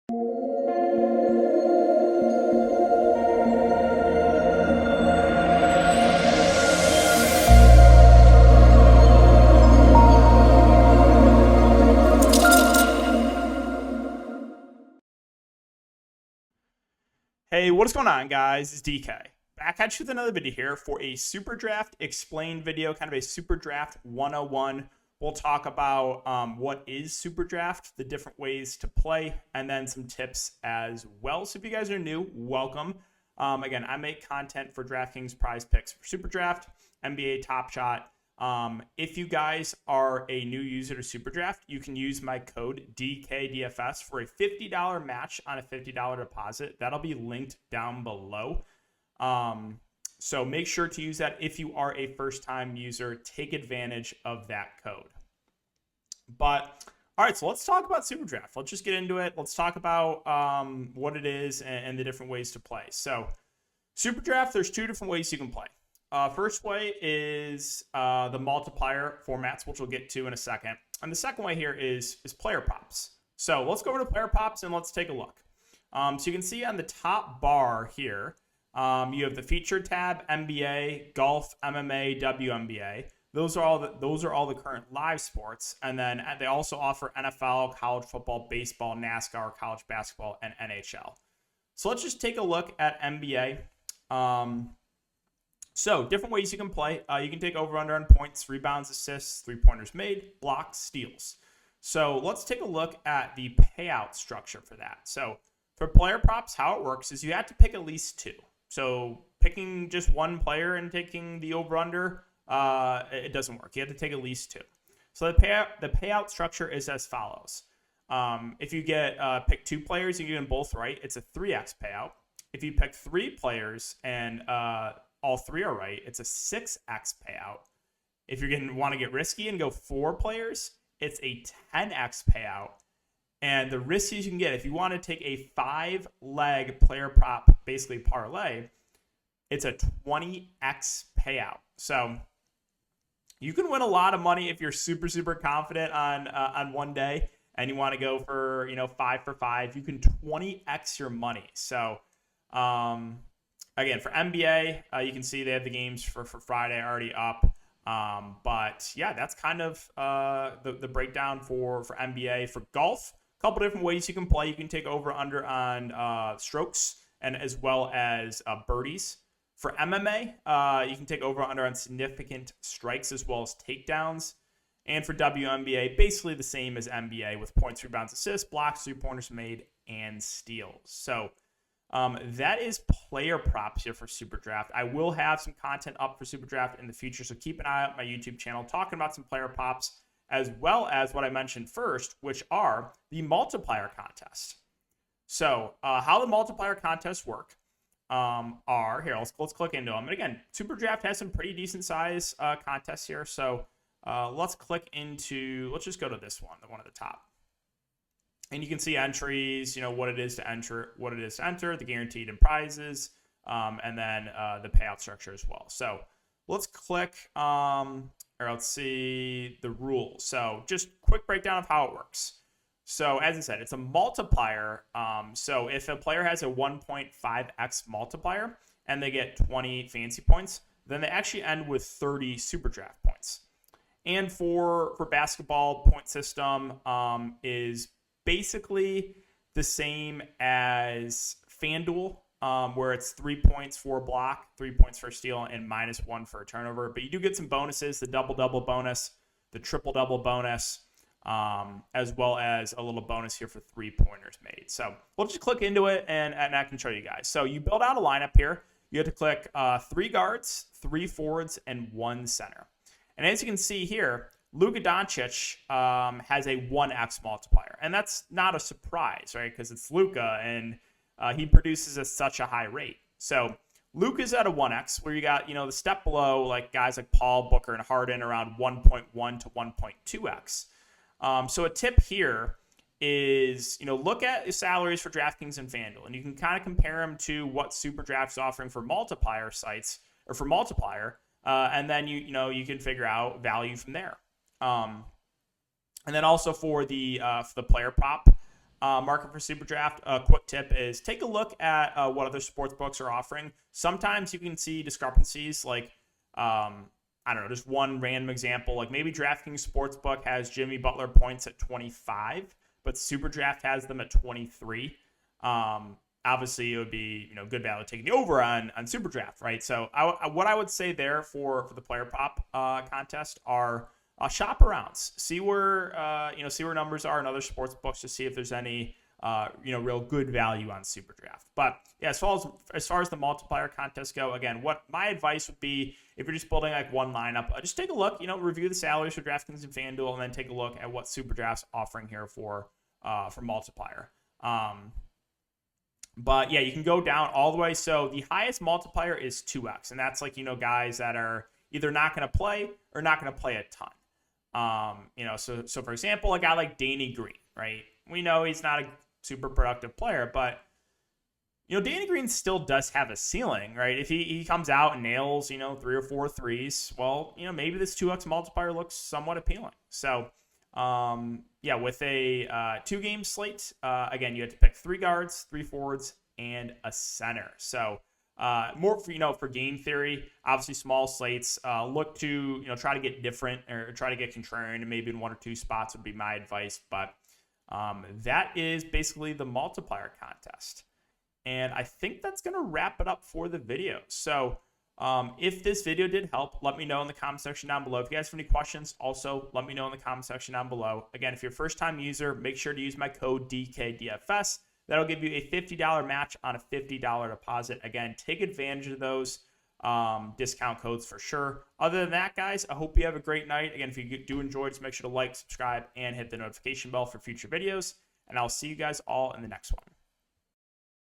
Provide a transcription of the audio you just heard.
Hey, what is going on, guys? It's DK. Back at you with another video here for a Super Draft Explained video, kind of a Super Draft 101. We'll talk about what is Super Draft, the different ways to play, and then some tips as well. So if you guys are new, welcome. Again, I make content for DraftKings Prize Picks for Super Draft, NBA Top Shot. If you guys are a new user to Super Draft, you can use my code DKDFS for a $50 match on a $50 deposit. That'll be linked down below. So make sure to use that if you are a first-time user. Take advantage of that code. But all right, so let's talk about Super Draft. Let's just get into it. Let's talk about what it is and the different ways to play. So Super Draft, there's two different ways you can play. First way is the multiplier formats, which we'll get to in a second. And the second way here is player props. So let's go over to player props and let's take a look. So you can see on the top bar here, you have the featured tab, NBA, golf, MMA, WNBA. Those are all the current live sports. And then they also offer NFL, college football, baseball, NASCAR, college basketball, and NHL. So let's just take a look at NBA. So different ways you can play. You can take over under on points, rebounds, assists, three-pointers made, blocks, steals. So let's take a look at the payout structure for that. So for player props, how it works is you have to pick at least two. So picking just one player and taking the over under, it doesn't work. You have to take at least two. So the payout structure is as follows. If you pick two players and you get them both right, it's a 3x payout. If you pick three players and all three are right, it's a 6x payout. If you're going to want to get risky and go four players, it's a 10x payout. And the riskiest you can get, if you want to take a 5-leg player prop, basically parlay, it's a 20x payout. So you can win a lot of money if you're super, super confident on one day and you want to go for 5 for 5. You can 20x your money. So again, for NBA, you can see they have the games for Friday already up. But yeah, that's kind of the breakdown for NBA. For golf, a couple different ways you can play. You can take over under on strokes and as well as birdies. For MMA, you can take over under on significant strikes as well as takedowns. And for WNBA, basically the same as NBA with points, rebounds, assists, blocks, three-pointers made, and steals. So that is player props here for Super Draft. I will have some content up for Super Draft in the future, so keep an eye out on my YouTube channel talking about some player props as well as what I mentioned first, which are the multiplier contest. So how the multiplier contests work are here. Let's click into them. And again, Super Draft has some pretty decent size contests here. So let's click into. Let's just go to this one, the one at the top. And you can see entries, what it is to enter, the guaranteed and prizes, and then the payout structure as well. So let's click, or let's see the rules. So just quick breakdown of how it works. So as I said, it's a multiplier. So if a player has a 1.5x multiplier and they get 20 fancy points, then they actually end with 30 Super Draft points. And for basketball, point system is basically the same as FanDuel, where it's 3 points for a block, 3 points for a steal, and -1 for a turnover. But you do get some bonuses, the double-double bonus, the triple-double bonus, as well as a little bonus here for three-pointers made. So we'll just click into it, and I can show you guys. So you build out a lineup here. You have to click 3 guards, 3 forwards, and 1 center. And as you can see here, Luka Doncic has a 1x multiplier. And that's not a surprise, right? Because it's Luka, and he produces at such a high rate. So Luka's at a 1x, where you got, the step below, like guys like Paul, Booker, and Harden around 1.1 to 1.2x. So a tip here is, look at the salaries for DraftKings and FanDuel, and you can kind of compare them to what Super Draft's offering for multiplier sites, or for multiplier, and then you can figure out value from there. And then also for the player prop, market for Super Draft, a quick tip is take a look at what other sports books are offering. Sometimes you can see discrepancies, like I don't know, just one random example, like maybe DraftKings Sportsbook has Jimmy Butler points at 25, but Super Draft has them at 23. Obviously, it would be good value taking the over on Super Draft, right? So what I would say there for the player prop contest are shop arounds, see where see where numbers are in other sports books to see if there's any real good value on Super Draft. But yeah, as far as the multiplier contests go, again, what my advice would be if you're just building like one lineup, just take a look, review the salaries for DraftKings and FanDuel, and then take a look at what Super Draft's offering here for multiplier. But yeah, you can go down all the way. So the highest multiplier is 2x, and that's like guys that are either not going to play or not going to play a ton. So for example, a guy like Danny Green, right? We know he's not a super productive player, but Danny Green still does have a ceiling, right? If he comes out and nails 3 or 4 threes, well, maybe this 2x multiplier looks somewhat appealing. So with a 2-game slate, again, you have to pick 3 guards, 3 forwards, and a center. So more for game theory, obviously small slates, look to try to get different or try to get contrarian, and maybe in 1 or 2 spots would be my advice. But that is basically the multiplier contest. And I think that's going to wrap it up for the video. So if this video did help, let me know in the comment section down below. If you guys have any questions, also let me know in the comment section down below. Again, if you're a first-time user, make sure to use my code DKDFS. That'll give you a $50 match on a $50 deposit. Again, take advantage of those discount codes for sure. Other than that, guys, I hope you have a great night. Again, if you do enjoy, just make sure to like, subscribe, and hit the notification bell for future videos. And I'll see you guys all in the next one.